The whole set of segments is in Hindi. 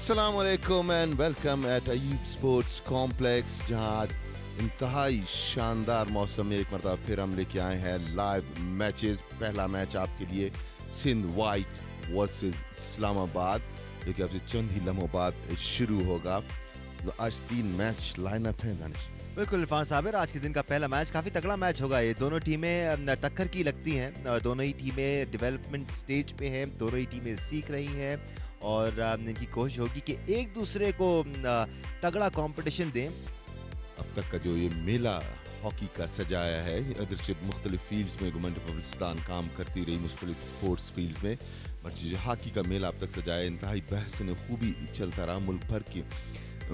अस्सलाम वालेकुम and welcome eight Ayub sports complex, जहां आज इंतहाई शानदार मौसम में एक मरतबा फिर हम लेके आए हैं लाइव मैचेस। पहला मैच आपके लिए सिंध वाइट वर्सेस इस्लामाबाद, जो कि आपसे चंद ही लम्हों बाद शुरू होगा। तो आज 3 मैच लाइनअप हैं दानिश। बिल्कुल इरफान साबिर, आज के दिन का पहला मैच काफ़ी तगड़ा मैच होगा। ये दोनों टीमें टक्कर की लगती हैं। दोनों ही टीमें डेवलपमेंट स्टेज पे हैं, दोनों ही टीमें सीख रही हैं और इनकी कोशिश होगी कि एक दूसरे को तगड़ा कंपटीशन दें। अब तक का जो ये मेला हॉकी का सजाया है, अगरचे मुख्तलिफ फील्ड्स में गवर्नमेंट ऑफ पाकिस्तान काम करती रही, मुख्तलिफ स्पोर्ट्स फील्ड्स में, बट जो हॉकी का मेला अब तक सजाया इंतहाई बहसन खूबी चलता रहा। मुल्क भर की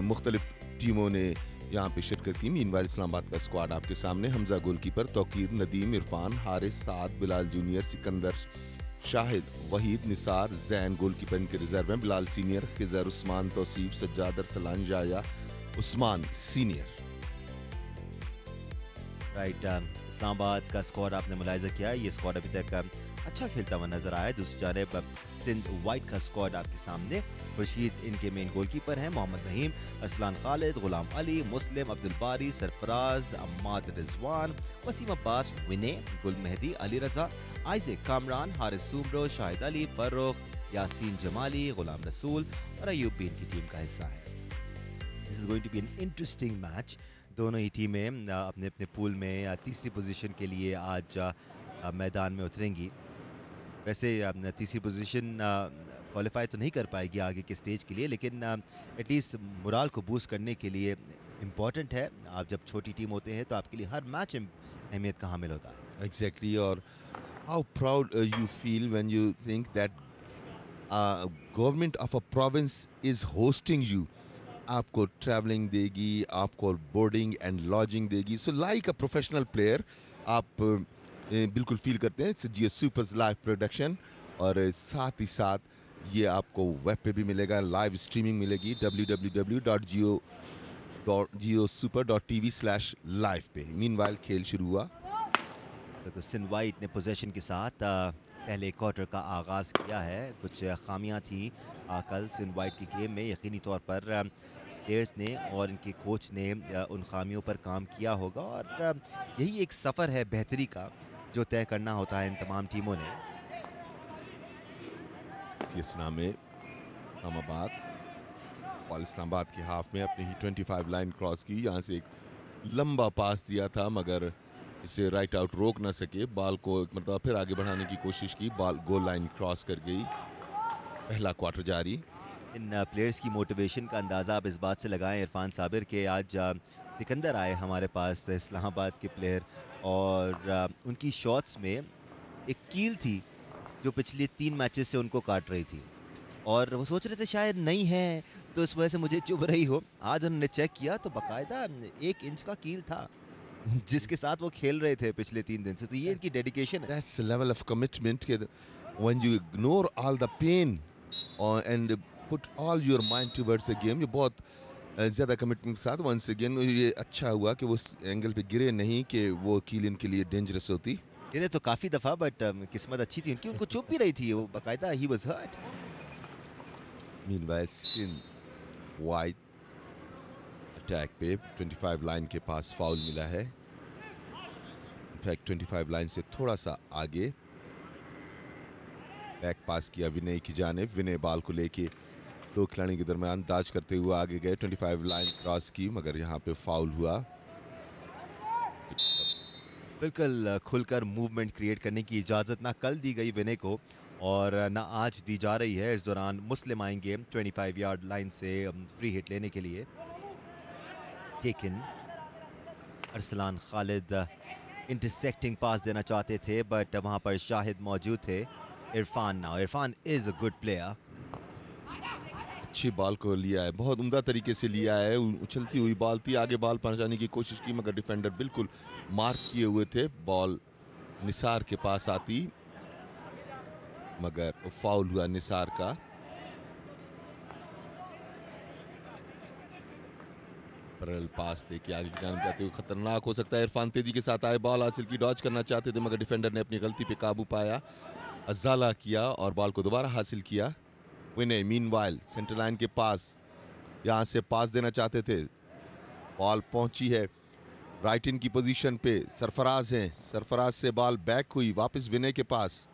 मुख्तलिफ टीमों ने यहाँ पे शिरकत की। मीनवाइल इस्लामाबाद का स्क्वाड आपके सामने। हमजा गोलकीपर, तौकीर, नदीम, इरफान, हारिस, साद, बिलाल जूनियर, सिकंदर, शाहिद, वहीद, निसार, जैन गोलकीपर इनके रिजर्व में, बिलाल सीनियर, खिजर, उस्मान, तौसीफ, सज्जाद, अरसलान, जाया, उस्मान सीनियर। राइट, इस्लामाबाद का स्क्वाड आपने मुलाहिजा किया, ये स्क्वाड अभी तक अच्छा खेलता हुआ नजर आया है। दूसरी जानिब सिंध वाइट का स्क्वाड आपके सामने। खुर्शीद इनके मेन गोलकीपर हैं, मोहम्मद नहीम, अरसलान खालिद, गुलाम अली, मुस्लिम, अब्दुल बारी, सरफराज, अम्माद रिजवान, वसीम अब्बास, विनय, गुल मेहदी, अली रजा, आइज़ेक, कामरान, हारिस सूमरो, शाहिद अली, फर्रुख, यासीन जमाली, गुलाम रसूल और अयूब भी इनकी टीम का हिस्सा है। This is going to be an interesting match. दोनों ही टीमें अपने अपने पूल में तीसरी पोजीशन के लिए आज मैदान में उतरेंगी। वैसे तीसरी पोजीशन क्वालिफाई तो नहीं कर पाएगी आगे के स्टेज के लिए, लेकिन एटलीस्ट मोराल को बूस्ट करने के लिए इम्पॉर्टेंट है। आप जब छोटी टीम होते हैं तो आपके लिए हर मैच अहमियत का हामिल होता है। एग्जैक्टली। और how proud you feel when you think that government of a province is hosting you. आपको ट्रैवलिंग देगी, आपको बोर्डिंग एंड लॉजिंग देगी। So like a professional player आप बिल्कुल फील करते हैं। It's Jio supers live production. और साथ ही साथ ये आपको वेब पे भी मिलेगा, लाइव स्ट्रीमिंग मिलेगी www.jiosuper.tv/live पे। मीनवाइल खेल शुरू हुआ। तो सिंध वाइट ने पोजेशन के साथ पहले क्वार्टर का आगाज़ किया है। कुछ खामियां थी कल सिंध वाइट की गेम में। यकीनी तौर पर प्लेयर्स ने और इनके कोच ने उन खामियों पर काम किया होगा और यही एक सफ़र है बेहतरी का जो तय करना होता है इन तमाम टीमों ने। इस्लाम में इस्लामाबाद और इस्लामाबाद के हाफ में अपनी ही 25 लाइन क्रॉस की। यहाँ से एक लंबा पास दिया था, मगर इसे राइट आउट रोक ना सके। बॉल को एक मरतबा फिर आगे बढ़ाने की कोशिश की, बॉल गोल लाइन क्रॉस कर गई। पहला क्वार्टर जारी। इन प्लेयर्स की मोटिवेशन का अंदाज़ा आप इस बात से लगाएं इरफान साबिर के आज सिकंदर आए हमारे पास इस्लामाबाद के प्लेयर और उनकी शॉट्स में एक कील थी जो पिछले 3 मैचेस से उनको काट रही थी और वो सोच रहे थे शायद नहीं है तो इस वजह से मुझे चुभ रही हो। आज उन्होंने चेक किया तो बाकायदा 1 इंच का कील था जिसके साथ वो खेल रहे थे पिछले 3 दिन से। तो ये इनकी डेडिकेशन है। That's the level of commitment when you ignore all the pain and put all your mind towards the game। ये बहुत ज़्यादा कमिटमेंट के साथ। वंस अगेन ये अच्छा हुआ कि वो उस एंगल पे गिरे नहीं कि वो कील इनके लिए डेंजरस होती। गिरे तो काफ़ी दफ़ा बट किस्मत अच्छी थी उनकी, उनको चुभ भी रही थी वो बाकायदा। He was hurt. Meanwhile Sindh white attack पे 25 लाइन के पास फाउल मिला है। इनफैक्ट 25 लाइन से थोड़ा सा आगे बैक पास किया विनय की जानिब। विनय बॉल को लेके 2 खिलाड़ियों के दरमियान दाज करते हुए आगे गए। 25 लाइन क्रॉस की, मगर यहाँ पे फाउल हुआ। बिल्कुल खुलकर मूवमेंट क्रिएट करने की इजाज़त ना कल दी गई विनय को और ना आज दी जा रही है। इस दौरान मुस्लिम आएंगे 25 यार्ड लाइन से फ्री हिट लेने के लिए। लेकिन अरसलान खालिद इंटरसेक्टिंग पास देना चाहते थे बट वहाँ पर शाहिद मौजूद थे। Irfan is a good player. अच्छी बॉल को लिया है, बहुत उम्दा तरीके से लिया है। उछलती हुई बॉल थी, आगे बॉल पहुंचाने की कोशिश की, मगर डिफेंडर बिल्कुल मार्क किए हुए थे। बॉल निसार के पास आती, मगर फाउल हुआ निसार का। परल पास दे के आगे की जानिब जाते हुए खतरनाक हो सकता है। इरफान तेजी के साथ आए, बॉल हासिल की, डॉज करना चाहते थे, मगर डिफेंडर ने अपनी गलती पे काबू पाया, अजाला किया और बॉल को दोबारा हासिल किया। विनय मीनवाइल सेंटर लाइन के पास, यहां से पास देना चाहते थे, बॉल पहुंची है राइट इन की पोजीशन पे, सरफराज हैं, सरफराज से बॉल बैक हुई वापस विनय के पास,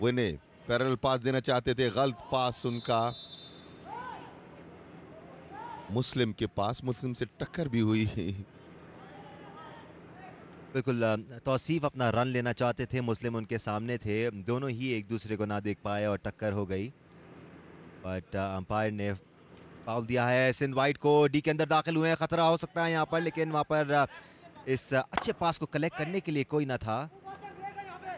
विनय पैरेलल पास देना चाहते थे, गलत पास उनका मुस्लिम के पास, मुस्लिम से टक्कर भी हुई। बिल्कुल तौसीफ अपना रन लेना चाहते थे, मुस्लिम उनके सामने थे, दोनों ही एक दूसरे को ना देख पाए और टक्कर हो गई। बट अंपायर ने फाउल दिया है। सिंध वाइट को डी के अंदर दाखिल हुए हैं, खतरा हो सकता है यहाँ पर, लेकिन वहाँ पर इस अच्छे पास को कलेक्ट करने के लिए कोई ना था।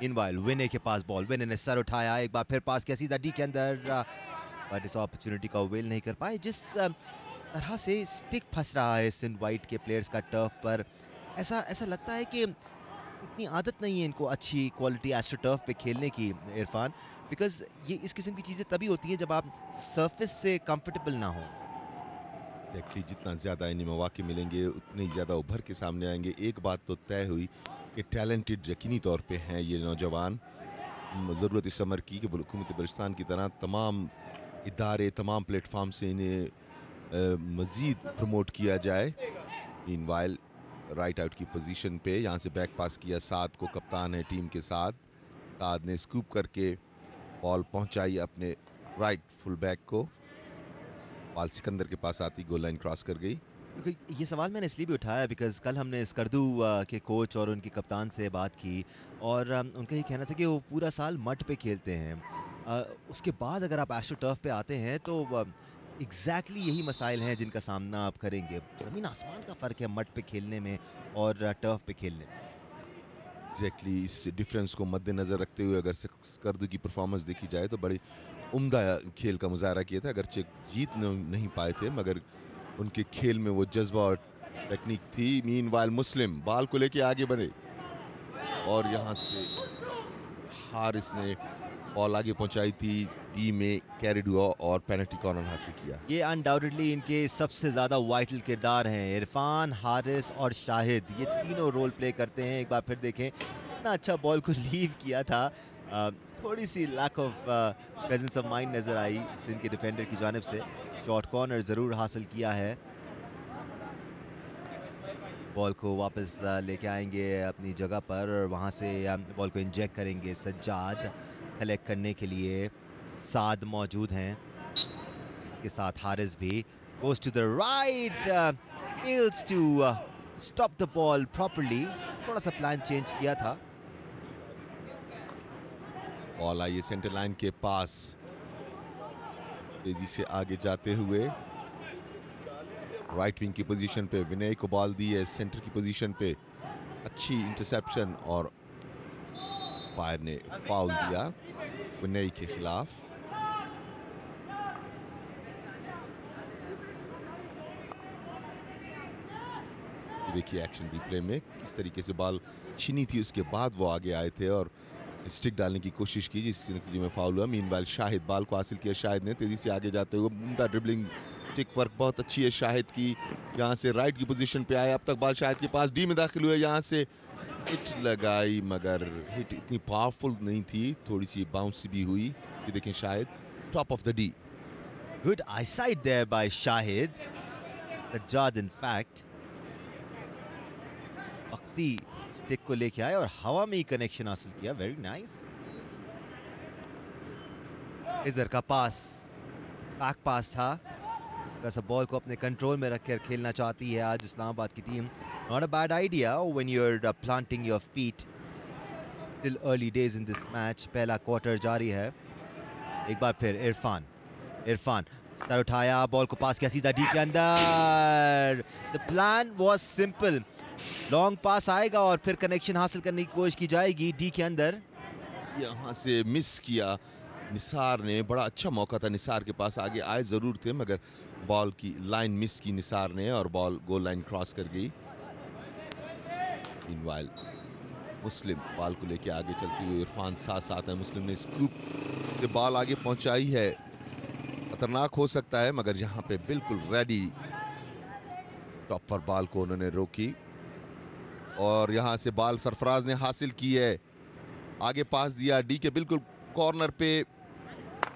इनवाइल विनय के पास बॉल, विनय ने सर उठाया, एक बार फिर पास किया सीधा डी के अंदर, बट इस अपॉर्चुनिटी का अवेल नहीं कर पाए। जिस तरह से स्टिक फंस रहा है सिंध वाइट के प्लेयर्स का टर्फ पर, ऐसा ऐसा लगता है कि इतनी आदत नहीं है इनको अच्छी क्वालिटी एस्ट्रो टर्फ पे खेलने की, इरफान, बिकॉज ये इस किस्म की चीज़ें तभी होती हैं जब आप सरफेस से कंफर्टेबल ना हो। एग्जैक्टली, जितना ज्यादा इन्हें मौके मिलेंगे उतने ही ज्यादा उभर के सामने आएंगे। एक बात तो तय हुई कि टैलेंटेड यकीनी तौर पे हैं ये नौजवान। ज़रूरत इस समर की कि हुकूमत बलूचिस्तान की तरह तमाम इदारे, तमाम प्लेटफॉर्म से इन्हें मज़ीद प्रमोट किया जाए। मीनवाइल राइट आउट की पोजीशन पे, यहाँ से बैक पास किया साद को, कप्तान है टीम के साथ, साद ने स्कूप करके बॉल पहुंचाई अपने राइट फुल बैक को, बॉल सिकंदर के पास आती गोल लाइन क्रॉस कर गई। क्योंकि ये सवाल मैंने इसलिए भी उठाया बिकॉज कल हमने स्कर्दू के कोच और उनके कप्तान से बात की, और उनका ये कहना था कि वो पूरा साल मड पे खेलते हैं। उसके बाद अगर आप एस्ट्रो टर्फ पे आते हैं तो एग्जैक्टली यही मसाइल हैं जिनका सामना आप करेंगे। ज़मीन आसमान का फ़र्क है मड पे खेलने में और टर्फ पे खेलने में। एग्जैक्टली, इस डिफरेंस को मद्देनजर रखते हुए अगर स्कर्दू की परफॉर्मेंस देखी जाए तो बड़ी उम्दा खेल का मुजाहरा किया था। अगरचे जीत नहीं पाए थे, मगर उनके खेल में वो जज्बा और टेक्निक थी। मीनवाइल मुस्लिम बॉल को लेके आगे बढ़े और यहाँ से हारिस ने बॉल आगे पहुंचाई थी, टी में कैरिड हुआ और पेनल्टी कॉर्नर हासिल किया। ये अनडाउटेडली इनके सबसे ज़्यादा वाइटल किरदार हैं। इरफान, हारिस और शाहिद, ये तीनों रोल प्ले करते हैं। एक बार फिर देखें कितना अच्छा बॉल को लीव किया था। थोड़ी सी lack of presence of mind नज़र आई सिंध के डिफेंडर की जानिब से। शॉर्ट कॉर्नर ज़रूर हासिल किया है। बॉल को वापस लेके आएंगे अपनी जगह पर और वहाँ से बॉल को इंजेक्ट करेंगे सज्जाद। कलेक्ट करने के लिए साद मौजूद हैं, के साथ हारिस भी। goes to the right, fails to stop the ball properly। थोड़ा सा प्लान चेंज किया था। बॉल आई सेंटर लाइन के पास, तेजी से आगे जाते हुए राइट विंग की पोजीशन पे विनय को बॉल दी है, सेंटर की पोजीशन पे अच्छी इंटरसेप्शन और फायर ने फाउल दिया विनय के खिलाफ। देखिए एक्शन रिप्ले में किस तरीके से बॉल छीनी थी, उसके बाद वो आगे आए थे और स्टिक डालने की कोशिश की जिसके नतीजे में फाउल हुआ। मीनवाइल शाहिद बॉल को हासिल किया, शाहिद ने तेजी से आगे जाते हुए उम्दा ड्रिबलिंग, स्टिक वर्क बहुत अच्छी है शाहिद की। यहाँ से राइट की पोजीशन पे आए, अब तक बॉल शाहिद के पास, डी में दाखिल हुए, यहाँ से हिट लगाई मगर हिट इतनी पावरफुल नहीं थी, थोड़ी सी बाउंस भी हुई। ये देखें Shahid top of the D. Good eyesight there by Shahid, Sajjad in fact वक्ती स्टिक को लेके आए और हवा में ही कनेक्शन हासिल किया। Very nice. इजर का पास बैक पास था, वैसा बॉल को अपने कंट्रोल में रखकर खेलना चाहती है आज इस्लामाबाद की team. Not a bad idea when you are planting your feet. Still early days in this match, पहला क्वार्टर जारी है। एक बार फिर इरफान, इरफान सर उठाया, बॉल को पास किया सीधा डी के अंदर। The plan was simple, long pass आएगा और फिर कनेक्शन हासिल करने की कोशिश की जाएगी डी के अंदर। यहाँ से मिस किया निसार ने, बड़ा अच्छा मौका था निसार के पास, आगे आए जरूर थे मगर बॉल की लाइन मिस की निसार ने और बॉल गोल लाइन क्रॉस कर गई। मीनवाइल मुस्लिम बॉल को लेके आगे चलते हुए, इरफान साथ साथ है, मुस्लिम ने स्कूप से बॉल आगे पहुंचाई है, खतरनाक हो सकता है मगर यहाँ पे बिल्कुल रेडी टॉप पर बॉल को उन्होंने रोकी और यहाँ से बॉल सरफराज ने हासिल की है, आगे पास दिया डी के बिल्कुल कॉर्नर पे,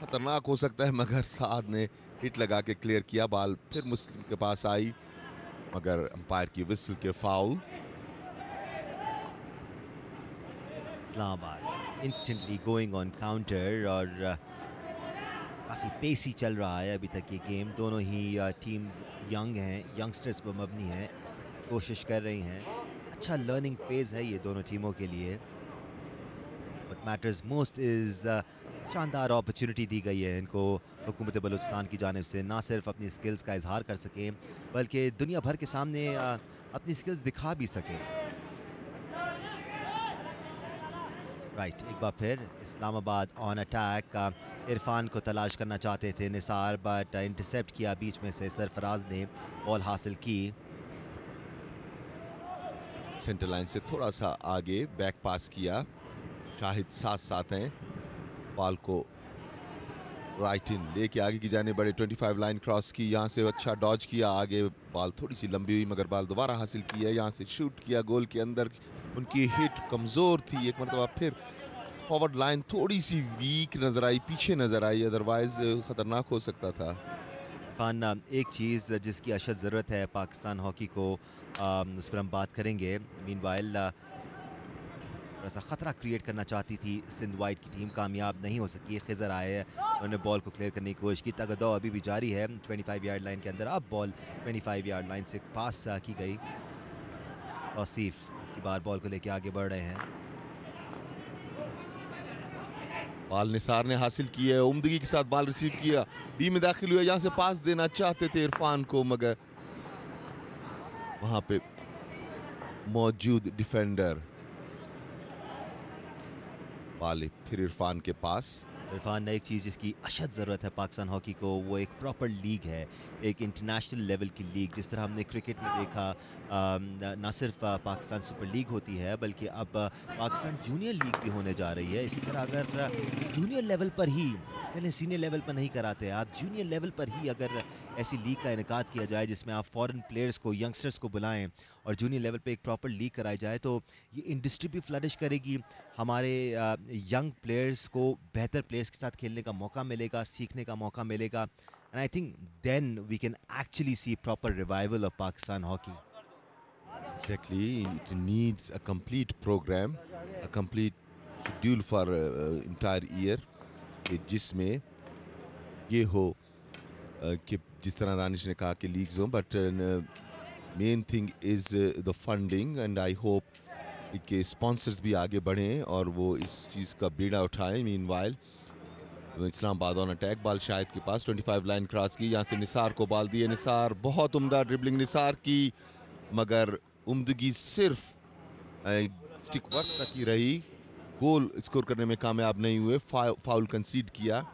खतरनाक हो सकता है, मगर साद ने हिट लगा के क्लियर किया। बॉल फिर मुस्लिम के पास आई, मगर अंपायर की विसल के foul. Islamabad instantly going on counter और काफ़ी पेसी चल रहा है अभी तक ये गेम। दोनों ही टीम्स यंग हैं, यंगस्टर्स पर मबनी हैं, कोशिश कर रही हैं। अच्छा लर्निंग फेज़ है ये दोनों टीमों के लिए। व्हाट मैटर्स मोस्ट इज़ शानदार अपॉर्चुनिटी दी गई है इनको हुकूमत बलूचिस्तान की जानिब से, ना सिर्फ अपनी स्किल्स का इजहार कर सकें बल्कि दुनिया भर के सामने अपनी स्किल्स दिखा भी सकें। राइट, एक बार फिर इस्लामाबाद ऑन अटैक। इरफान को तलाश करना चाहते थे निसार, बट इंटरसेप्ट किया बीच में से सरफराज ने, बॉल हासिल की। सेंटर लाइन से थोड़ा सा आगे बैक पास किया, शाहिद साथ साथ हैं। बॉल को राइट इन लेके आगे की जाने बड़े 25 लाइन क्रॉस की, यहाँ से अच्छा डॉज किया, आगे बॉल थोड़ी सी लंबी हुई मगर बॉल दोबारा हासिल की है। यहाँ से शूट किया गोल के अंदर, उनकी हिट कमजोर थी। एक मरतबा फिर फॉरवर्ड लाइन थोड़ी सी वीक नजर आई, पीछे नजर आई, अदरवाइज खतरनाक हो सकता था। इरफान, एक चीज़ जिसकी अशद ज़रूरत है पाकिस्तान हॉकी को, उस पर हम बात करेंगे। मीनवाइल थोड़ा सा ख़तरा क्रिएट करना चाहती थी सिंध वाइट की टीम, कामयाब नहीं हो सकी। खिज़र आए, उन्होंने बॉल को क्लियर करने की कोशिश की, तगदौ अभी भी जारी है 25 यार्ड लाइन के अंदर। अब बॉल 25 यार्ड लाइन से पास की गई। तौसीफ की बार बॉल को लेके आगे बढ़ रहे हैं। बॉल निसार ने हासिल की है, उम्दगी के साथ बॉल रिसीव किया, बी में दाखिल हुआ, यहाँ से पास देना चाहते थे इरफान को, मगर वहां पे मौजूद डिफेंडर। बॉल फिर इरफान के पास। इरफान, एक चीज़ जिसकी अशद ज़रूरत है पाकिस्तान हॉकी को, वो एक प्रॉपर लीग है, एक इंटरनेशनल लेवल की लीग। जिस तरह हमने क्रिकेट में देखा, ना सिर्फ पाकिस्तान सुपर लीग होती है बल्कि अब पाकिस्तान जूनियर लीग भी होने जा रही है। इसी तरह अगर जूनियर लेवल पर ही, चलें सीनियर लेवल पर नहीं कराते, आप जूनियर लेवल पर ही अगर ऐसी लीग का इनेकाद किया जाए जिसमें आप फॉरेन प्लेयर्स को, यंगस्टर्स को बुलाएं और जूनियर लेवल पे एक प्रॉपर लीग कराई जाए, तो ये इंडस्ट्री भी फ्लरिश करेगी। हमारे यंग प्लेयर्स को बेहतर प्लेयर्स के साथ खेलने का मौका मिलेगा, सीखने का मौका मिलेगा, and I think then we can actually see proper revival of Pakistan hockey. Exactly, it needs a complete program, a complete schedule for entire year, कि जिसमें ये हो कि जिस तरह दानिश ने कहा कि लीग्स हो, but main thing is the funding, and I hope कि स्पॉन्सर्स भी आगे बढ़ें और वो इस चीज़ का बीड़ा उठाएं। Meanwhile Islamabad on attack, ball Shahid के पास, 25 लाइन क्रॉस की, यहाँ से निसार को बॉल दिए, निसार बहुत उम्दा ड्रिबलिंग निसार की, मगर उम्दगी सिर्फ स्टिक वर्क तक ही रही, गोल स्कोर करने में कामयाब नहीं हुए। फाउल कंसीड किया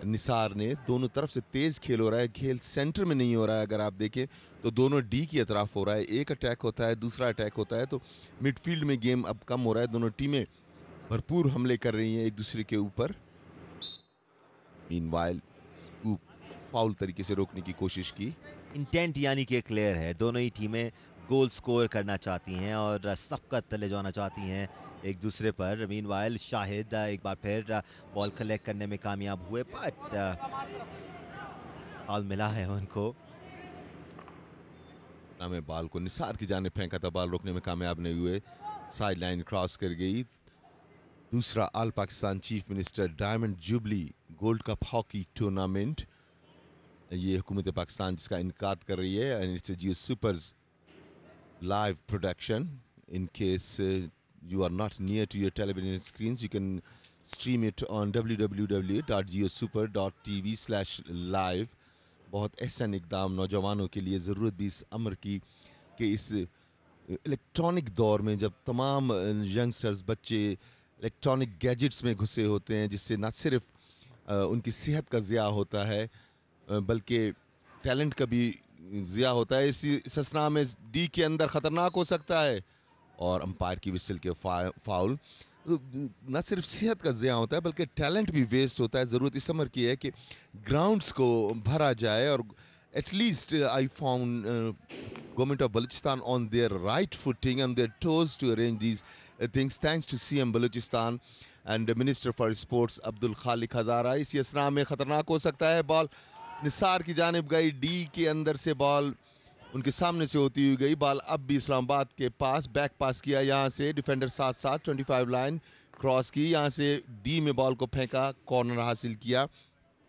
निसार ने। दोनों तरफ से तेज खेल हो रहा है, खेल सेंटर में नहीं हो रहा है। अगर आप देखें तो दोनों डी की तरफ हो रहा है, एक अटैक होता है दूसरा अटैक होता है, तो मिडफील्ड में गेम अब कम हो रहा है। दोनों टीमें भरपूर हमले कर रही हैं एक दूसरे के ऊपर। मीनवाइल स्कूप फाउल तरीके से रोकने की कोशिश की। इंटेंट यानी कि क्लियर है, दोनों ही टीमें गोल स्कोर करना चाहती हैं और सबकत तले जाना चाहती हैं एक दूसरे पर। मीनवाइल शाहिद एक बार फिर बॉल कलेक्ट करने में कामयाब हुए, बट फाउल मिला है उनको। में बॉल को निसार की जाने फेंका था, बॉल रोकने में कामयाब नहीं हुए, साइड लाइन क्रॉस कर गई। दूसरा all Pakistan chief minister diamond jubilee gold cup hockey tournament, ये हुकूमत पाकिस्तान जिसका इनकाद कर रही है, and it's a Jio supers live production. In case you are not near to your television screens, you can stream it on www.geosuper.tv/live. बहुत एहसन इकदाम नौजवानों के लिए, ज़रूरत भी इस अमर की कि इस इलेक्ट्रॉनिक दौर में जब तमाम यंगस्टर्स बच्चे इलेक्ट्रॉनिक गैजेट्स में घुसे होते हैं, जिससे न सिर्फ उनकी सेहत का ज़िया होता है बल्कि टैलेंट का भी ज़िया होता है। इस असना में डी के अंदर ख़तरनाक हो सकता है, और अंपायर की विसल के फाउल, न सिर्फ सेहत का ज़िया होता है बल्कि टैलेंट भी वेस्ट होता है। ज़रूरत इस समर की है कि ग्राउंड्स को भरा जाए, और at least I found government of Balochistan on their right footing, on their toes to arrange these things, thanks to CM Balochistan and minister for sports Abdul Khaliq Hazara. इसी असना में खतरनाक हो सकता है। बॉल निसार की जानिब गई, डी के अंदर से बॉल उनके सामने से होती हुई गई। बॉल अब भी इस्लामाबाद के पास, बैक पास किया यहाँ से डिफेंडर साथ साथ 25 लाइन क्रॉस की, यहाँ से डी में बॉल को फेंका, कॉर्नर हासिल किया।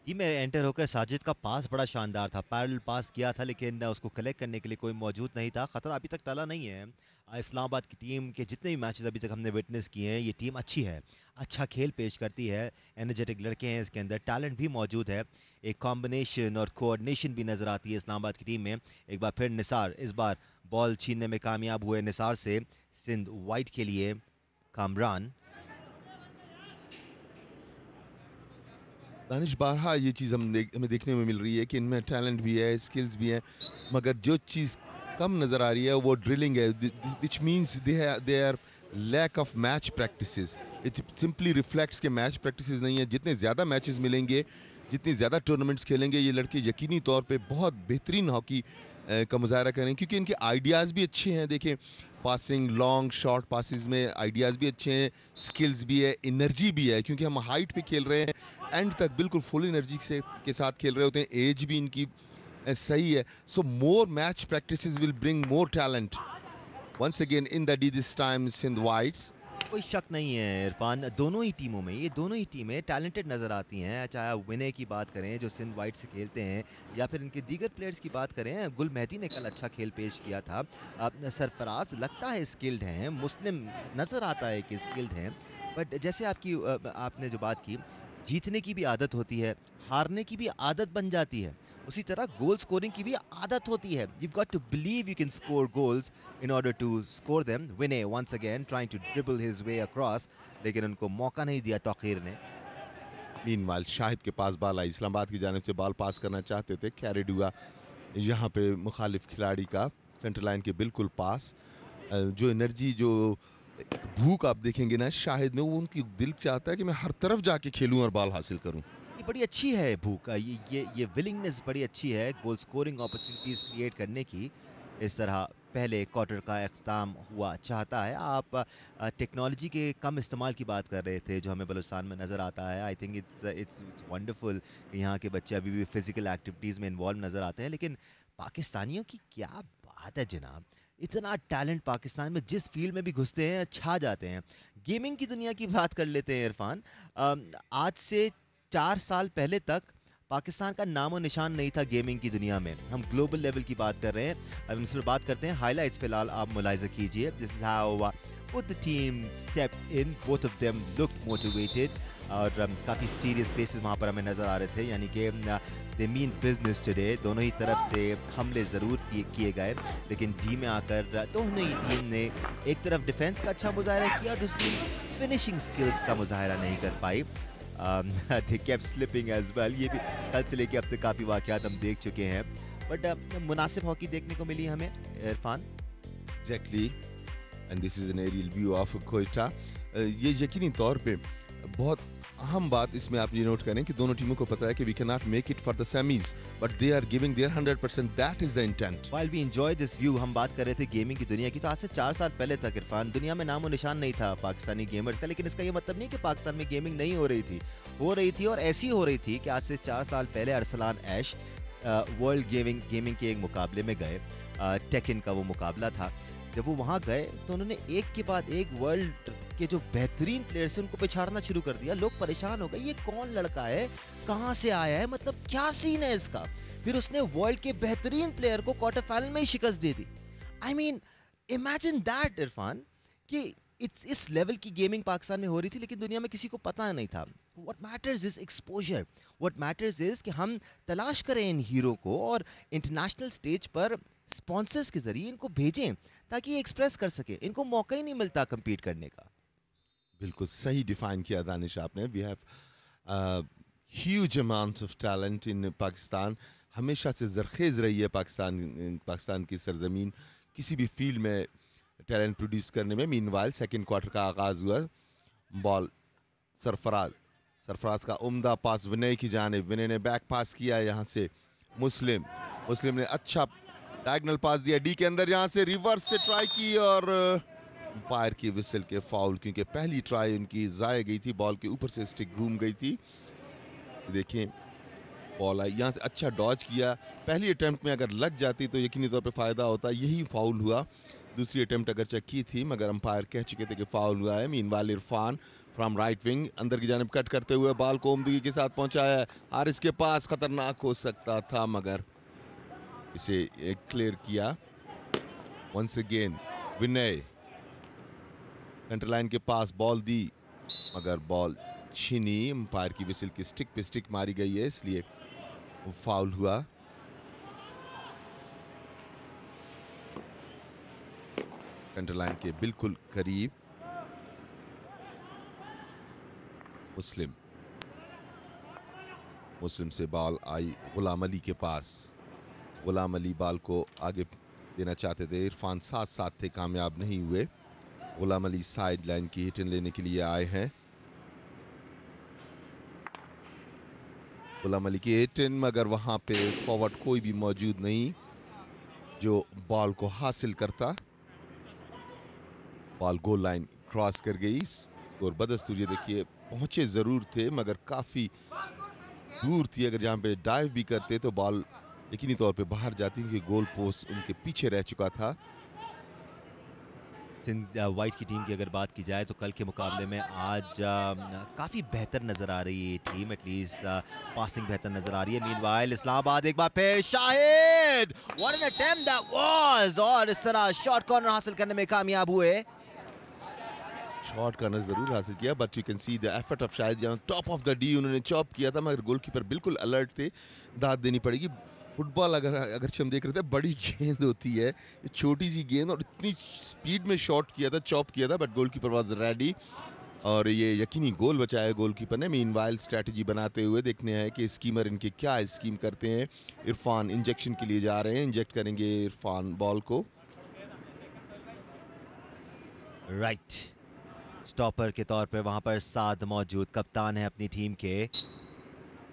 टीम में एंटर होकर साजिद का पास बड़ा शानदार था, पैरेलल पास किया था, लेकिन उसको कलेक्ट करने के लिए कोई मौजूद नहीं था। खतरा अभी तक टला नहीं है। इस्लामाबाद की टीम के जितने भी मैचेस अभी तक हमने विटनेस किए हैं, ये टीम अच्छी है, अच्छा खेल पेश करती है, एनर्जेटिक लड़के हैं इसके अंदर, टैलेंट भी मौजूद है, एक कॉम्बिनेशन और कोऑर्डिनेशन भी नज़र आती है इस्लामाबाद की टीम में। एक बार फिर निसार इस बार बॉल छीनने में कामयाब हुए। निसार से सिंध वाइट के लिए कामरान। दानिश, बारहा ये चीज़ हमें देखने में मिल रही है कि इनमें टैलेंट भी है, स्किल्स भी हैं, मगर जो चीज़ कम नज़र आ रही है वो ड्रिलिंग है, which means they are lack of match practices. It simply reflects के मैच प्रैक्टिसेस नहीं है। जितने ज़्यादा मैचेस मिलेंगे, जितनी ज़्यादा टूर्नामेंट्स खेलेंगे, ये लड़के यकीनी तौर पे बहुत बेहतरीन हॉकी का मुजाहरा करें, क्योंकि इनके आइडियाज़ भी अच्छे हैं। देखें, पासिंग, लॉन्ग शॉर्ट पासिस में आइडियाज़ भी अच्छे हैं, स्किल्स भी है, एनर्जी भी है, क्योंकि हम हाइट पे खेल रहे हैं, एंड तक बिल्कुल फुल एनर्जी से के साथ खेल रहे होते हैं। एज भी इनकी सही है। So more match practices will bring more talent once again in the D this time Sindh whites. कोई शक नहीं है इरफान, दोनों ही टीमों में, ये दोनों ही टीमें टैलेंटेड नज़र आती हैं। चाहे आप विनय की बात करें जो सिंध वाइट से खेलते हैं, या फिर इनके दीगर प्लेयर्स की बात करें। गुल मेहदी ने कल अच्छा खेल पेश किया था। सरफराज लगता है स्किल्ड हैं, मुस्लिम नज़र आता है कि स्किल्ड हैं, बट जैसे आपने जो बात की, जीतने की भी आदत होती है, हारने की भी आदत बन जाती है, उसी तरह गोल स्कोरिंग की भी आदत होती है। You got to believe you can score goals in order to score them. Vinay once again trying to dribble his way across, लेकिन उनको मौका नहीं दिया तौकीर ने। मीनवाइल शाहिद के पास बॉल आई, इस्लामाबाद की जानिब से बॉल पास करना चाहते थे, कैरिड हुआ यहाँ पे मुखालिफ खिलाड़ी का सेंटर लाइन के बिल्कुल पास। जो एनर्जी, जो एक भूख आप देखेंगे ना शाहिद में, वो उनकी दिल चाहता है कि मैं हर तरफ जाके खेलूं और बॉल हासिल करूं। ये बड़ी अच्छी है भूख, ये विलिंगनेस बड़ी अच्छी है गोल स्कोरिंग अपॉर्चुनिटीज क्रिएट करने की। इस तरह पहले क्वार्टर का अख्ताम हुआ चाहता है। आप टेक्नोलॉजी के कम इस्तेमाल की बात कर रहे थे जो हमें बलूचिस्तान में नज़र आता है। आई थिंक इट्स वंडरफुल कि यहाँ के बच्चे अभी भी फिजिकल एक्टिविटीज़ में इन्वॉल्व नज़र आते हैं, लेकिन पाकिस्तानियों की क्या बात है जनाब, इतना टैलेंट पाकिस्तान में जिस फील्ड में भी घुसते हैं छा जाते हैं। गेमिंग की दुनिया की बात कर लेते हैं इरफान। आज से 4 साल पहले तक पाकिस्तान का नामो निशान नहीं था गेमिंग की दुनिया में। हम ग्लोबल लेवल की बात कर रहे हैं। अब इस पर बात करते हैं हाइलाइट्स, फिलहाल आप मुलाहिजा कीजिए। This is how both the teams stepped in, both of them looked motivated, और काफ़ी सीरियस बेसिस वहाँ पर हमें नज़र आ रहे थे, यानी कि दे मीन बिजनेस टुडे। दोनों ही तरफ से हमले ज़रूर किए गए, लेकिन डी में आकर दोनों ही टीम ने एक तरफ डिफेंस का अच्छा मुजाहरा किया, दूसरी फिनिशिंग स्किल्स का मुजाहरा नहीं कर पाई। they kept slipping as well। ये भी कल से लेके अब तक काफ़ी वाक़यात हम देख चुके हैं, बट मुनासिब हॉकी देखने को मिली हमें Irfan. Exactly, and this is an aerial view of Quetta. ये यकीनी तौर पे बहुत अहम बात इसमें आप ये नोट करें कि दोनों टीमों को पता है कि we can not make it for the semis, but they are giving their 100%, that is the intent. While we enjoy this view, हम बात कर रहे थे गेमिंग की दुनिया की, तो आज से 4 साल पहले तक इरफान दुनिया में नामो निशान नहीं था पाकिस्तानी गेमर्स का, लेकिन इसका ये मतलब नहीं कि पाकिस्तान में गेमिंग नहीं हो रही थी। हो रही थी, और ऐसी हो रही थी कि आज से 4 साल पहले अरसलान ऐश वर्ल्ड गेमिंग के एक मुकाबले में गए। टेकिन का वो मुकाबला था। जब वो वहाँ गए तो उन्होंने एक के बाद एक वर्ल्ड के जो बेहतरीन प्लेयर्स हैं उनको पिछाड़ना शुरू कर दिया। लोग परेशान हो गए, ये कौन लड़का है, कहाँ से आया है, मतलब क्या सीन है इसका। फिर उसने वर्ल्ड के बेहतरीन प्लेयर को क्वार्टर फाइनल में ही शिकस्त दे दी। I mean imagine that Irfan, कि इस लेवल की गेमिंग पाकिस्तान में हो रही थी, लेकिन दुनिया में किसी को पता नहीं था। What matters is exposure, what matters is कि हम तलाश करें इन हीरो को और इंटरनेशनल स्टेज पर स्पॉन्सर्स के जरिए इनको भेजें ताकि ये एक्सप्रेस कर सके। इनको मौका ही नहीं मिलता कम्पीट करने का। बिल्कुल सही डिफाइन किया दानिश आपने। We have huge amount of talent in Pakistan. हमेशा से जरखेज़ रही है पाकिस्तान की सरजमीन किसी भी फील्ड में टैलेंट प्रोड्यूस करने में। मीनवाइल सेकंड क्वार्टर का आगाज हुआ, बॉल सरफराज का उम्दा पास विनय की जानिब, विनय ने बैक पास किया यहाँ से मुस्लिम ने अच्छा डायगोनल पास दिया डी के अंदर, यहाँ से रिवर्स से ट्राई की और अंपायर की विसल के फाउल, क्योंकि पहली ट्राई उनकी ज़ाया गई थी, बॉल के ऊपर से स्टिक घूम गई थी। देखें, बॉल आई, यहाँ से अच्छा डॉज किया। पहली अटेम्प्ट में अगर लग जाती तो यकीनी तौर पे फ़ायदा होता, यही फाउल हुआ। दूसरी अटेम्प्ट अगर चेक की थी, मगर अंपायर कह चुके थे कि फाउल हुआ है। Meanwhile Irfan from right wing अंदर की जानिब कट करते हुए बॉल को उम्दगी के साथ पहुंचाया है। हारिस के पास खतरनाक हो सकता था, मगर इसे क्लियर किया। वंस अगेन विनय सेंटर लाइन के पास बॉल दी, मगर बॉल छीनी। अंपायर की विसल की स्टिक पे स्टिक मारी गई है, इसलिए फाउल हुआ। सेंटर लाइन के बिल्कुल करीब मुस्लिम से बॉल आई गुलाम अली के पास। गुलाम अली बॉल को आगे देना चाहते थे, इरफान साथ साथ थे, कामयाब नहीं हुए। गुलाम अली साइड लाइन की हिट लेने के लिए आए हैं। गुलाम अली की हिट, मगर वहां पे फॉरवर्ड कोई भी मौजूद नहीं जो बॉल को हासिल करता। बॉल गोल लाइन क्रॉस कर गई। स्कोर बदस्तूर, ये देखिए पहुंचे जरूर थे, मगर काफी दूर थी। अगर जहां पे डाइव भी करते तो बॉल यकीनी तौर पे बाहर जाती, क्योंकि गोल पोस्ट उनके पीछे रह चुका था। सिंध वाइट की टीम की अगर बात की जाए तो कल के मुकाबले में आज काफ़ी बेहतर नज़र आ रही है ये टीम, एटलीस्ट पासिंग बेहतर नज़र आ रही है। मीनवाइल इस्लामाबाद एक बार फिर Shahid, what an attempt that was, और इस तरह शॉट कॉर्नर हासिल करने में कामयाब हुए। शॉट कॉर्नर जरूर हासिल किया, but you can see the effort of Shahid. जहां टॉप ऑफ द डी उन्होंने चॉप किया था, मगर गोलकीपर बिल्कुल अलर्ट थे। दाद देनी पड़ेगी। फुटबॉल अगर हम देख रहे थे, बड़ी गेंद होती है, ये छोटी सी गेंद, और इतनी स्पीड में शॉट किया था, चॉप किया था, बट गोलकीपर वाज रेडी, और ये यकीनी गोल बचाया गोलकीपर ने। मीनवाइल स्ट्रेटजी बनाते हुए देखने हैं कि स्कीमर इनके क्या स्कीम करते हैं। इरफान इंजेक्शन के लिए जा रहे हैं, इंजेक्ट करेंगे इरफान बॉल को। राइट, स्टॉपर के तौर पे वहां पर साद मौजूद, कप्तान है अपनी टीम के।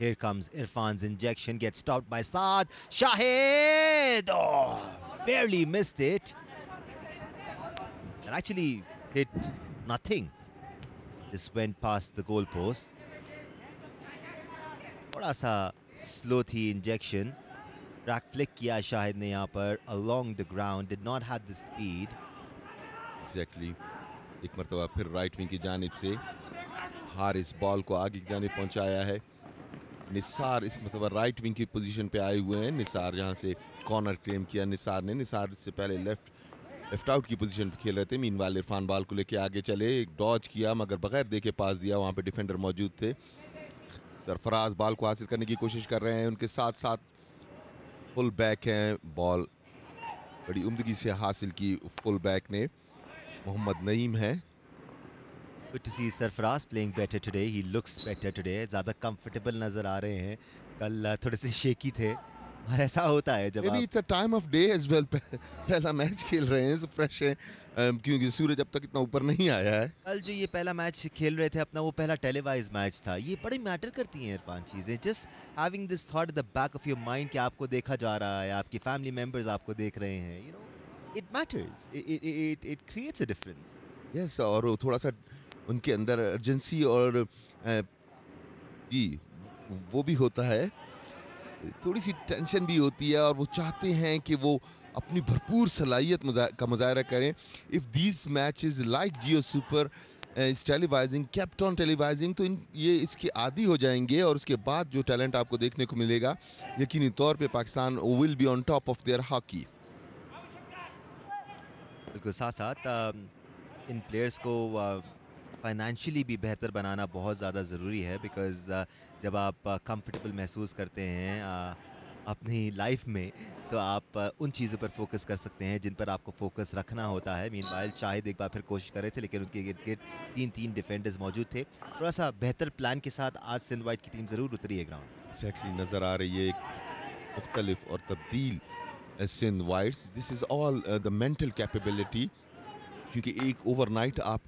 Here comes Irfan's injection, gets stopped by Saad. Shahid! Oh, barely missed it. And actually hit nothing. This went past the goalpost. थोड़ा सा स्लो थी इंजेक्शन। ट्रैक फ्लिक किया शाहिद ने यहाँ पर along the ground, did not have the speed. Exactly, एक मरतबा फिर राइट विंग की जानिब से हारिस बॉल को आगे की जानिब पहुंचाया है। निसार इस मरतबा राइट विंग की पोजीशन पे आए हुए हैं। निसार जहां से कॉर्नर क्लेम किया निसार से पहले लेफ्ट आउट की पोजीशन पे खेल रहे थे। मीनवाइल इरफान बॉल को लेके आगे चले, एक डॉज किया, मगर बगैर देखे पास दिया। वहां पे डिफेंडर मौजूद थे। सरफराज बॉल को हासिल करने की कोशिश कर रहे हैं, उनके साथ साथ फुल बैक हैं। बॉल बड़ी उम्दगी से हासिल की फुल बैक ने, मोहम्मद नईम है। Good to see Sarfaraz playing better today. He looks better today. ज़्यादा comfortable नज़र आ रहे हैं। कल थोड़े से शेकी थे, और ऐसा होता है जब Maybe आप it's a time of day as well. पहला मैच खेल रहे हैं, फ्रेश है, क्योंकि सूरज अब तक इतना ऊपर नहीं आया है। कल जो ये पहला मैच खेल रहे थे अपना, वो पहला टेलीवाइज मैच था। ये बड़ी मैटर करती हैं इरफान चीज़ें। Just having this thought at the back of your mind कि आपको देखा जा रहा है, आपकी फैमिली मेंबर्स आपको देख रहे हैं, you know, it matters, it creates a difference. Yes, और वो थोड़ा सा उनके अंदर अर्जेंसी और जी, वो भी होता है। थोड़ी सी टेंशन भी होती है, और वो चाहते हैं कि वो अपनी भरपूर सलाहियत का मुजाहरा करें। If these matches like Geo super is televising, kept on televising, तो ये इसके आदी हो जाएंगे, और उसके बाद जो टैलेंट आपको देखने को मिलेगा, यकीनी तौर पे Pakistan will be on top of their hockey. बिल्कुल, साथ साथ इन प्लेयर्स को फाइनेंशियली भी बेहतर बनाना बहुत ज़्यादा ज़रूरी है, बिकॉज़ जब आप कंफर्टेबल महसूस करते हैं अपनी लाइफ में, तो आप उन चीज़ों पर फोकस कर सकते हैं जिन पर आपको फोकस रखना होता है। मीनवाइल शाहिद एक बार फिर कोशिश कर रहे थे, लेकिन उनके गिर्द-गिर्द 3-3 डिफेंडर्स मौजूद थे। थोड़ा-सा बेहतर प्लान के साथ आज सिंध वाइट की टीम ज़रूर उतरी है ग्राउंड। एग्जैक्टली, नज़र आ रही है एक मुख्तलिफ और तब्दील Sindh whites. This is all the mental capability, क्योंकि एक ओवरनाइट आप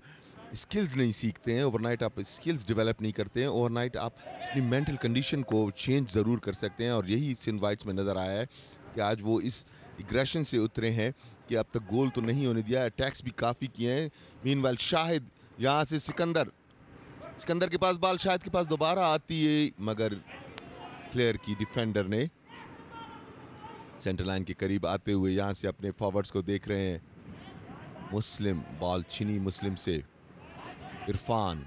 स्किल्स नहीं सीखते हैं, ओवरनाइट आप स्किल्स डेवलप नहीं करते हैं, ओवरनाइट आप अपनी मेंटल कंडीशन को चेंज ज़रूर कर सकते हैं, और यही सिंध वाइट्स में नज़र आया है कि आज वो इस एग्रेशन से उतरे हैं। कि अब तक गोल तो नहीं होने दिया, अटैक्स भी काफ़ी किए हैं। मीनवाइल शाहिद, यहाँ से सिकंदर, सिकंदर के पास बाल, शाहिद के पास दोबारा आती है, मगर प्लेयर की डिफेंडर ने सेंटर लाइन के करीब आते हुए यहाँ से अपने फॉरवर्ड्स को देख रहे हैं। मुस्लिम, बॉल छिनी मुस्लिम से। इरफान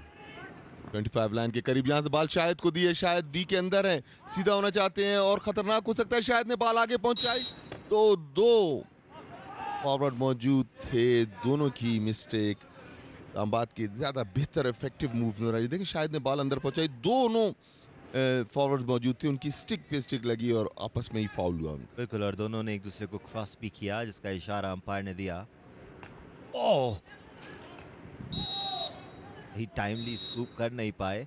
25 लाइन के करीब, यहाँ से बॉल शाहिद को दी है, शायद डी के अंदर है, सीधा होना चाहते हैं और खतरनाक हो सकता है। शाहिद ने बॉल आगे पहुंचाई तो दो फॉरवर्ड मौजूद थे, दोनों की मिस्टेक। इस्लामाबाद के ज्यादा बेहतर इफेक्टिव मूव नजर आ रही। देखिए शाहिद ने बॉल अंदर पहुंचाई, दोनों फॉरवर्ड मौजूद थे, उनकी स्टिक पे स्टिक लगी और आपस में ही फाउल हुआ उनका। बिल्कुल, और दोनों ने एक दूसरे को क्रॉस भी किया, जिसका इशारा अंपायर ने दिया। ओह, ही टाइमली स्कूप कर नहीं पाए।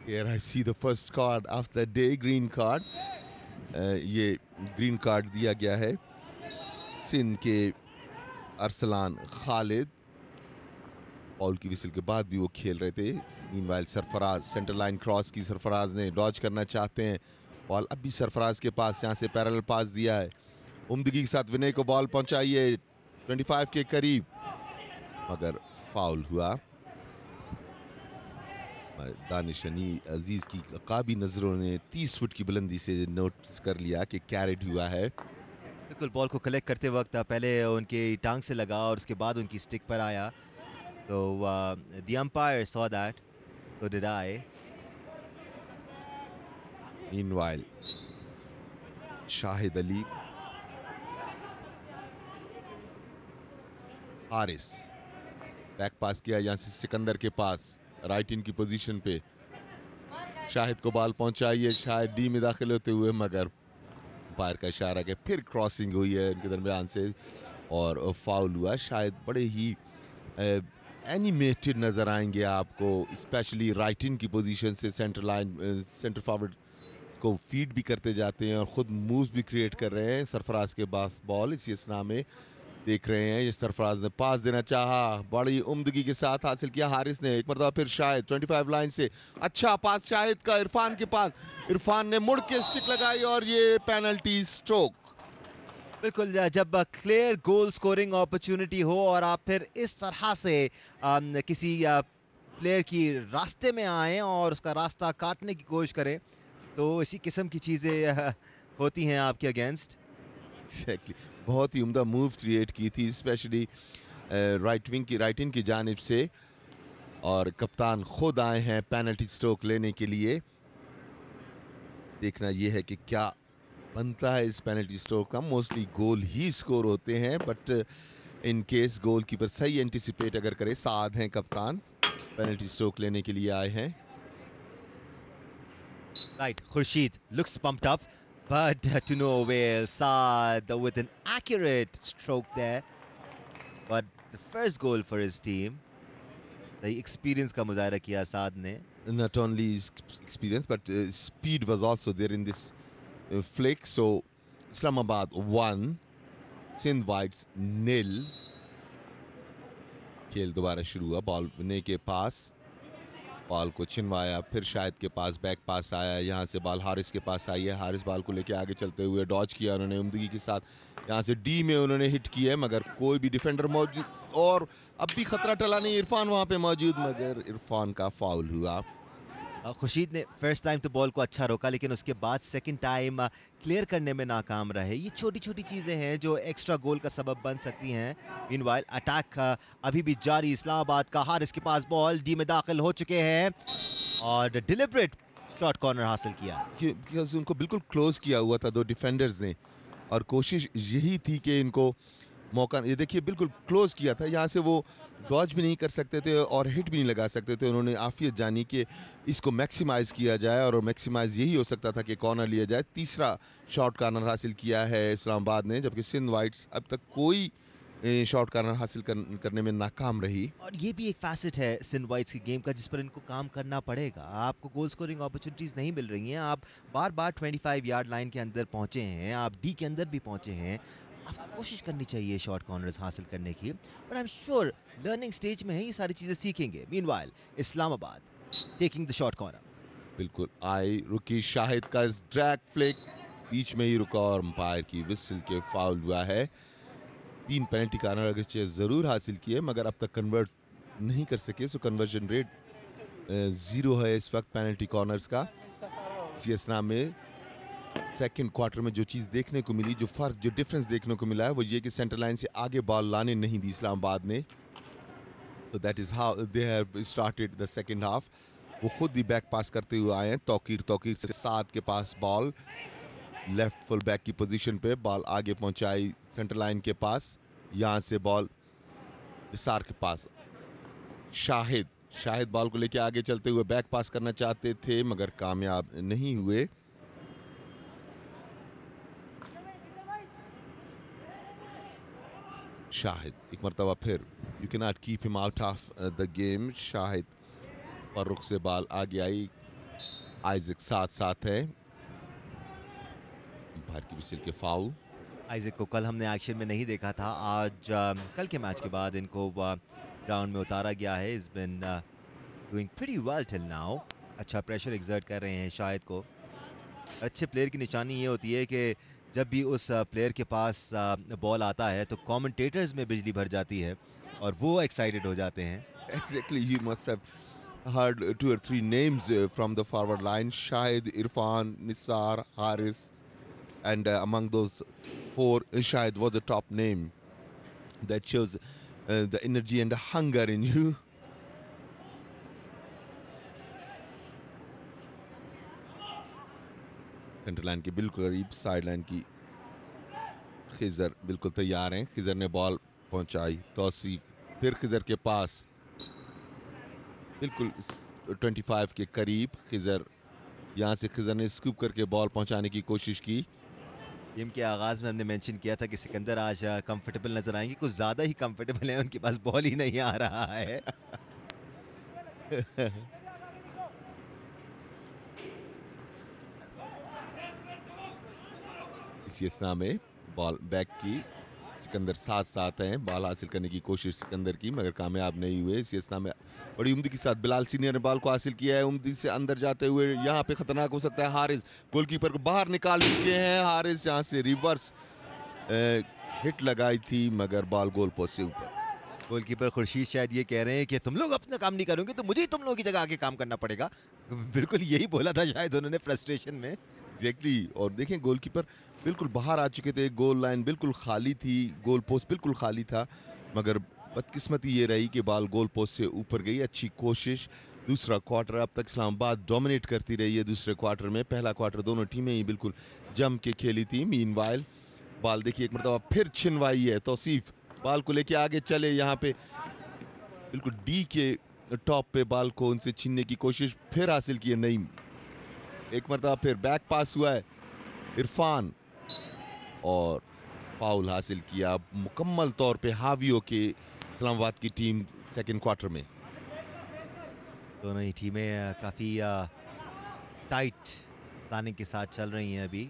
Here I see the first card of the day, green card. ये ग्रीन कार्ड दिया गया है सिंध के अरसलान खालिद। फाउल की विसल के बाद भी वो खेल रहे थे। Meanwhile Sarfaraz, centre line cross की, सरफराज ने डॉज करना चाहते हैं, बॉल अभी सरफराज के पास, यहाँ से पैरेलल पास दिया है, उम्दगी के साथ विनय को बॉल पहुंचाई है 25 के करीब, मगर फाउल हुआ। दानिशनी अजीज की काबी नजरों ने 30 फुट की बुलंदी से नोटिस कर लिया कि कैरेट हुआ है। बिल्कुल, बॉल को कलेक्ट करते वक्त पहले उनके टांग से लगा और उसके बाद उनकी स्टिक पर आया। तो the umpire saw that, so did I. Meanwhile Shahid Ali, Haris back पास किया यहाँ से सिकंदर के पास, राइट इन की पोजीशन पे शाहिद को बॉल पहुंचाई है, शायद डी में दाखिल होते हुए, मगर अंपायर का इशारा के फिर क्रॉसिंग हुई है उनके दरमियान से और फाउल हुआ। शायद बड़े ही एनिमेटेड नजर आएंगे आपको, स्पेशली राइट इन की पोजीशन से सेंटर लाइन, सेंटर फॉरवर्ड को फीड भी करते जाते हैं और खुद मूव्स भी क्रिएट कर रहे हैं। सरफराज के पास बॉल, इसी असना में देख रहे हैं ये सरफराज ने पास देना चाहा, बड़ी उम्दगी के साथ हासिल किया हारिस ने। एक मरतबा फिर शाहिद 25 लाइन से अच्छा पास शाहिद का इरफान के पास, इरफान ने मुड़ के स्टिक लगाई और ये पेनल्टी स्ट्रोक। बिल्कुल, जब क्लियर गोल स्कोरिंग अपॉर्चुनिटी हो और आप फिर इस तरह से किसी प्लेयर की रास्ते में आए और उसका रास्ता काटने की कोशिश करें, तो इसी किस्म की चीज़ें होती हैं आपके अगेंस्ट। एग्जैक्टली, बहुत ही उम्दा मूव क्रिएट की थी, स्पेशली राइट विंग की, राइट इन की जानिब से, और कप्तान खुद आए हैं पेनल्टी स्ट्रोक लेने के लिए। देखना यह है कि क्या बनता है इस पेनल्टी स्ट्रोक का। मोस्टली गोल ही स्कोर होते हैं, बट इन केस गोलकीपर सही एंटिसिपेट अगर करे, साद हैं कप्तान, पेनल्टी स्ट्रोक लेने के लिए आए हैं। Right, Khurshid looks pumped up, but to no avail. Saad with an accurate stroke there, but the first goal for his team. The experience का मुजाहरा किया साद ने। Not only his experience, but speed was also there in this flick. So Islamabad 1, Sindh Whites 0। खेल दोबारा शुरू हुआ, बॉल विनय के पास, बॉल को छिनवाया, फिर शाहिद के पास बैक पास आया, यहाँ से बॉल हारिस के पास आई है, हारिस बॉल को लेके आगे चलते हुए डॉज किया उन्होंने उम्दगी के साथ, यहाँ से डी में उन्होंने हिट किया है, मगर कोई भी डिफेंडर मौजूद, और अब भी खतरा टला नहीं, इरफान वहाँ पे मौजूद, मगर इरफान का फाउल हुआ। खुर्शीद ने फर्स्ट टाइम तो बॉल को अच्छा रोका, लेकिन उसके बाद सेकंड टाइम क्लियर करने में नाकाम रहे। ये छोटी छोटी चीज़ें हैं जो एक्स्ट्रा गोल का सबब बन सकती हैं। मीनवाइल अटैक अभी भी जारी, इस्लामाबाद का, हारिस के पास बॉल, डी में दाखिल हो चुके हैं और डिलिबरेट शॉट कॉर्नर हासिल किया। बिकॉज उनको बिल्कुल क्लोज किया हुआ था दो डिफेंडर्स ने, और कोशिश यही थी कि इनको मौका, ये देखिए बिल्कुल क्लोज किया था, यहाँ से वो डॉज भी नहीं कर सकते थे और हिट भी नहीं लगा सकते थे। उन्होंने आफियत जानी कि इसको मैक्सिमाइज किया जाए, और मैक्सिमाइज यही हो सकता था कि कॉर्नर लिया जाए। तीसरा शॉट कॉर्नर हासिल किया है इस्लामाबाद ने, जबकि सिंध वाइट्स अब तक कोई शॉट कॉर्नर हासिल करने में नाकाम रही। और ये भी एक फैसेट है सिंध वाइट्स की गेम का, जिस पर इनको काम करना पड़ेगा। आपको गोल स्कोरिंग अपॉर्चुनिटीज नहीं मिल रही हैं, आप बार बार 25 यार्ड लाइन के अंदर पहुंचे हैं, आप डी के अंदर भी पहुंचे हैं, आपको कोशिश करनी चाहिए शॉट कॉर्नर्स हासिल करने की। But I am sure learning stage में है, ये सारी चीज़ें सीखेंगे। Meanwhile Islamabad taking the shot corner. बिल्कुल आई रुकी शाहिद का ड्रैग फ्लिक, बीच में ही रुका और अंपायर की विसल के फाउल हुआ है। 3 पेनल्टी कॉर्नर अगरचे ज़रूर हासिल किए मगर अब तक कन्वर्ट नहीं कर सके, सो कन्वर्जन रेट 0 है इस वक्त पेनल्टी कॉर्नर्स का। इसी असना में सेकंड क्वार्टर में जो चीज़ देखने को मिली, जो फ़र्क, जो डिफरेंस देखने को मिला है वो ये कि सेंटर लाइन से आगे बॉल लाने नहीं दी इस्लामाबाद ने। So that is how they have started the second half. वो खुद ही बैक पास करते हुए आए हैं। तौकीर से साद के पास बॉल, लेफ्ट फुल बैक की पोजीशन पे बॉल आगे पहुंचाई सेंटर लाइन के पास। यहाँ से बॉल निसार के पास, शाहिद बॉल को लेके आगे चलते हुए बैक पास करना चाहते थे मगर कामयाब नहीं हुए। शाहिद एक मरतबा फिर, you can not keep him out of the game. Shahid और रुख से बॉल आगे आई, आइजक साथ है, अंपायर की विसल के फाउल। आइजक को कल हमने एक्शन में नहीं देखा था, आज कल के मैच के बाद इनको ग्राउंड में उतारा गया है। Is been doing pretty well till now. अच्छा प्रेशर एक्सर्ट कर रहे हैं शाहिद को। अच्छे प्लेयर की निशानी ये होती है कि जब भी उस प्लेयर के पास बॉल आता है तो कमेंटेटर्स में बिजली भर जाती है और वो एक्साइटेड हो जाते हैं। Exactly, you must have heard 2 or 3 names from the forward line: Shahid, Irfan, Nisar, Haris, and among those 4, Shahid was the top name. That shows the energy and the hunger in you. Centre line के बिल्कुल करीब, साइड लाइन की खिजर बिल्कुल तैयार हैं। खिजर ने बॉल पहुंचाई, तौसीफ फिर खिजर के पास, बिल्कुल 25 के करीब खिजर। यहाँ से खिजर ने स्कूप करके बॉल पहुंचाने की कोशिश की। गेम के आगाज में हमने मेंशन किया था कि सिकंदर आज कंफर्टेबल नजर आएंगे, कुछ ज्यादा ही कंफर्टेबल है, उनके पास बॉल ही नहीं आ रहा है। इसी असना में बॉल बैक की, सिकंदर साथ हैं, बॉल हासिल करने की कोशिश सिकंदर की मगर कामयाब नहीं हुए। इसी असना में बड़ी उम्दी के साथ बिलाल सीनियर ने बॉल को हासिल किया है। उम्दी से अंदर जाते हुए यहाँ पे खतरनाक हो सकता है हारिस, गोलकीपर को बाहर निकाल चुके हैं हारिस। यहाँ से रिवर्स हिट लगाई थी मगर बॉल गोल पोस्ट से ऊपर। गोलकीपर खुर्शीद शायद ये कह रहे हैं कि तुम लोग अपना काम नहीं करोगे तो मुझे ही तुम लोगों की जगह आके काम करना पड़ेगा। बिल्कुल यही बोला था शायद उन्होंने फ्रस्ट्रेशन में। एग्जैक्टली, और देखें गोलकीपर बिल्कुल बाहर आ चुके थे, गोल लाइन बिल्कुल खाली थी, गोल पोस्ट बिल्कुल खाली था मगर बदकिस्मती ये रही कि बॉल गोल पोस्ट से ऊपर गई। अच्छी कोशिश। दूसरा क्वार्टर अब तक इस्लामाबाद डोमिनेट करती रही है दूसरे क्वार्टर में। पहला क्वार्टर दोनों टीमें ही बिल्कुल जम के खेली थी। मीनवाइल बॉल देखिए एक मरतबा फिर छिनवाई है, तौसीफ बॉल को लेके आगे चले, यहाँ पे बिल्कुल डी के टॉप पे बॉल को उनसे छीनने की कोशिश फिर हासिल की है नईम। एक मरतबा फिर बैक पास हुआ है इरफान और फाउल हासिल किया मुकम्मल तौर पे हावियों के इस्लामाबाद की टीम सेकंड क्वार्टर में। दोनों ही टीमें काफी टाइट प्लानिंग के साथ चल रही हैं अभी।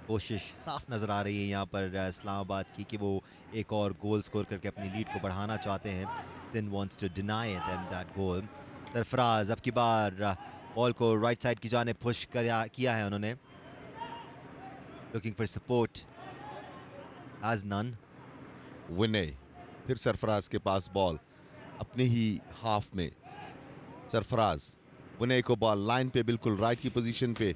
कोशिश साफ नजर आ रही है यहाँ पर इस्लामाबाद की कि वो एक और गोल स्कोर करके अपनी लीड को बढ़ाना चाहते हैं। Sindh wants to deny them that goal. Sarfaraz अब की बार बॉल को राइट साइड की जाने पुश किया है उन्होंने, looking for support as none. Vinay फिर सरफराज के पास बॉल अपने ही हाफ में। सरफराज विनय को बॉल लाइन पे बिल्कुल राइट की पोजीशन पे,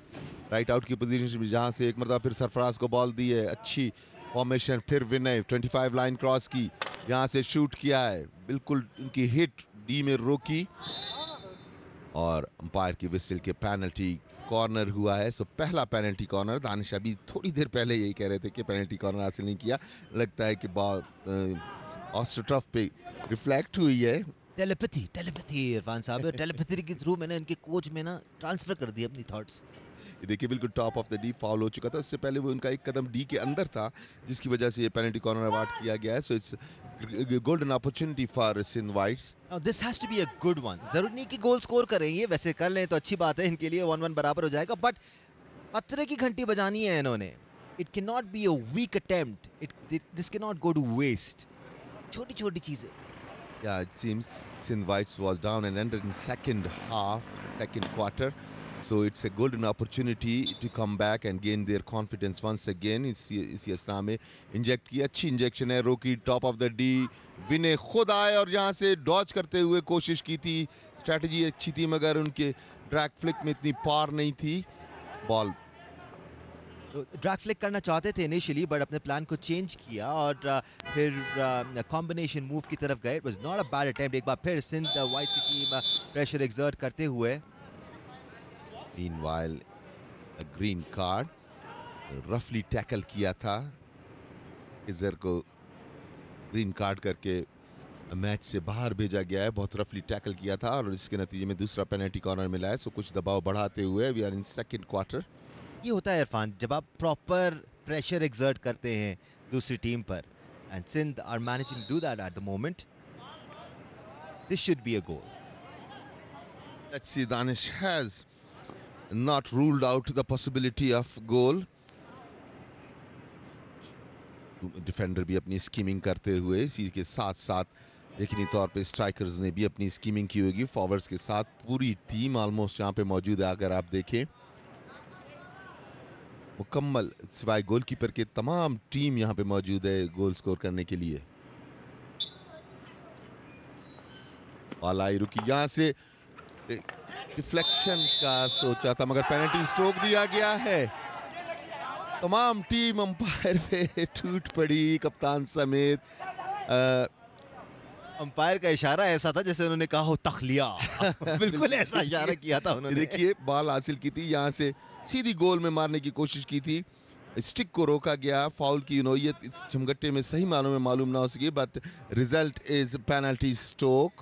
राइट आउट की पोजीशन पे, जहां से एक मरतबा फिर सरफराज को बॉल दी है। अच्छी फॉर्मेशन, फिर विनय 25 लाइन क्रॉस की, यहां से शूट किया है, बिल्कुल उनकी हिट डी में रोकी और अंपायर की विसल के पेनल्टी कॉर्नर हुआ है। सो पहला पेनल्टी कॉर्नर। दानिश अभी थोड़ी देर पहले यही कह रहे थे कि पेनल्टी कॉर्नर हासिल नहीं किया, लगता है कि बॉल ऑस्ट्रोटर्फ पे रिफ्लेक्ट हुई है। टेलीपैथी इरफान साहब, टेलीपैथी के थ्रू मैंने इनके कोच में ना ट्रांसफर कर दिया अपनी थॉट्स। ये देखिए बिल्कुल top of the D foul हो चुका था, उससे पहले वो उनका एक कदम डी के अंदर था जिसकी वजह से ये पेनल्टी कॉर्नर अवार्ड किया गया है। So it's golden opportunity for Sindh whites. Now this has to be a good one. जरूरी नहीं कि गोल स्कोर करें, ये वैसे कर लें तो अच्छी बात है, इनके लिए 1-1 बराबर हो जाएगा, बट खतरे की घंटी बजानी है इन्होंने। It cannot be a weak attempt. This cannot go to waste. छोटी छोटी चीजें। Yeah, it seems Sindh Whites was down and ended in second half, second quarter. So it's a golden opportunity to come back and gain their confidence once again. इसी असना में इंजेक्ट की अच्छी इंजेक्शन है रोकी टॉप ऑफ द डी विने खुद आए और यहाँ से डॉज करते हुए कोशिश की थी स्ट्रेटजी अच्छी थी मगर उनके ड्रैग फ्लिक में इतनी पार नहीं थी बॉल ड्रैग फ्लिक करना चाहते थे इनिशियली बट अपने प्लान को चेंज किया और फिर कॉम्बिनेशन मूव की तरफ गए. It was not a bad attempt. एक बार फिर सिंध वाइट्स की टीम प्रेशर एक्सर्ट करते हुए. Meanwhile, a green card, roughly tackle किया था इजर को ग्रीन कार्ड करके मैच से बाहर भेजा गया है. बहुत रफली टैकल किया था और इसके नतीजे में दूसरा पेनल्टी कॉर्नर मिला है. सो कुछ दबाव बढ़ाते हुए we are in second quarter. ये होता है इरफान जब आप प्रॉपर प्रेशर एक्सर्ट करते हैं दूसरी टीम पर and Sindh are managing to do that at the moment. This should be a goal. Let's see, Danish has not ruled out the possibility of goal. Defender भी अपनी स्कीमिंग करते हुए इसी के साथ साथ यकीनी तौर पे स्ट्राइकर्स ने भी अपनी स्कीमिंग की होगी. फॉरवर्ड्स के साथ पूरी टीम ऑलमोस्ट यहाँ पे मौजूद है. अगर आप देखें मुकम्मल सिवाय गोलकीपर के तमाम टीम यहाँ पे मौजूद है गोल स्कोर करने के लिए. बॉल आई रुकी यहाँ से डिफ्लेक्शन का सोचा था मगर पेनल्टी स्ट्रोक दिया गया है. तमाम टीम अंपायर पे टूट पड़ी कप्तान समेत. अंपायर का इशारा ऐसा था जैसे उन्होंने कहा हो तखलिया. बिल्कुल ऐसा इशारा किया था उन्होंने. देखिए बॉल हासिल की थी यहाँ से सीधी गोल में मारने की कोशिश की थी. स्टिक को रोका गया. फाउल की नौयत इस झमगट्टे में सही मानों में मालूम ना हो सकी but result is penalty stroke.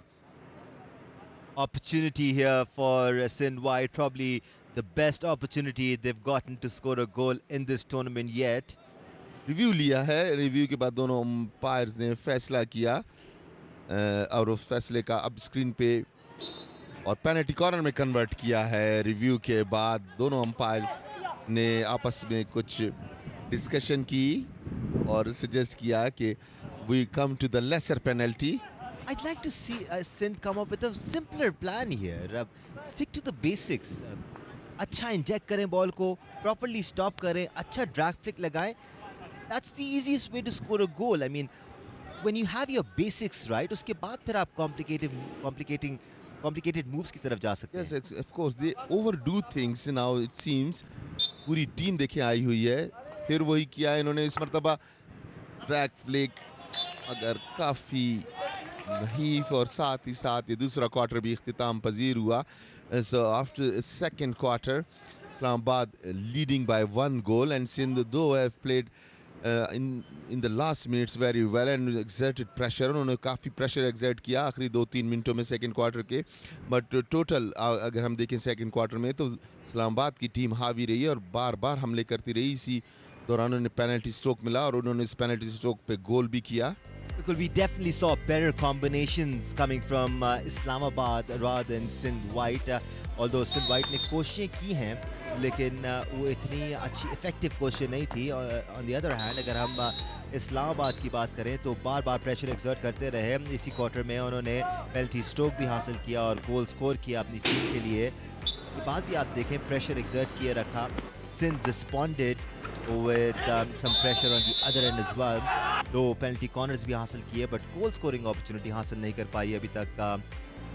Opportunity here for Sindh White, probably the best opportunity they've gotten to score a goal in this tournament yet. Review लिया है. रिव्यू के बाद दोनों अंपायर्स ने फैसला किया और उस फैसले का अब स्क्रीन पे और पेनल्टी कॉर्नर में कन्वर्ट किया है. रिव्यू के बाद दोनों अंपायर्स ने आपस में कुछ डिस्कशन की और सजेस्ट किया कि we come to the lesser penalty. I'd like to see Sindh come up with a simpler plan here. Stick to the basics. अच्छा इंजेक्ट करें बॉल को, प्रॉपर्ली स्टॉप करें, अच्छा ड्रैग फ्लिक लगाएं. That's the easiest way to score a goal. I mean, when you have your basics right, उसके बाद फिर आप complicated moves की तरफ जा सकते हैं. Yes, of course they overdo things now it seems. पूरी टीम देखे आई हुई है. फिर वही किया है इन्होंने इस मर्तबा. ड्रैग फ्लिक अगर काफी नहीफ और साथ ही साथ ये दूसरा क्वार्टर भी इख्तिताम पजीर हुआ. So after second quarter, Islamabad leading by 1 goal and Sindh though have played in the last minutes very well and exerted pressure. उन्होंने काफ़ी प्रेशर एक्सर्ट किया आखिरी 2-3 मिनटों में सेकंड क्वार्टर के. बट टोटल अगर हम देखें सेकंड क्वार्टर में तो इस्लामाबाद की टीम हावी रही है और बार बार हमले करती रही. इसी दौरान उन्हें पेनल्टी स्ट्रोक मिला और उन्होंने इस पेनल्टी स्ट्रोक पे गोल भी किया. Because we definitely saw better combinations coming from Islamabad rather than Sindh White. Although Sindh White ने कोशिशें की हैं लेकिन वो इतनी अच्छी इफेक्टिव कोशिश नहीं थी. On the other hand अगर हम इस्लामाबाद की बात करें तो बार बार प्रेशर एक्सर्ट करते रहे. इसी क्वार्टर में उन्होंने पेनल्टी स्ट्रोक भी हासिल किया और गोल स्कोर किया अपनी टीम के लिए. ये बात भी आप देखें प्रेशर एक्सर्ट किए रखा. Sindh responded with some pressure on the other end as well. दो पेनल्टी कॉर्नर्स भी हासिल किए बट गोल स्कोरिंग अपॉर्चुनिटी हासिल नहीं कर पाई अभी तक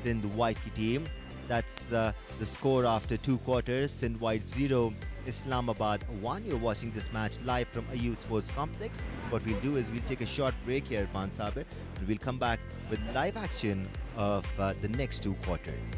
Sindh White की team. That's the score after 2 quarters. Sindh White 0, Islamabad 1. You're watching this match live from Ayub Sports Complex. What we'll do is we'll take a short break here, Irfan Sabir, and we'll come back with live action of the next 2 quarters.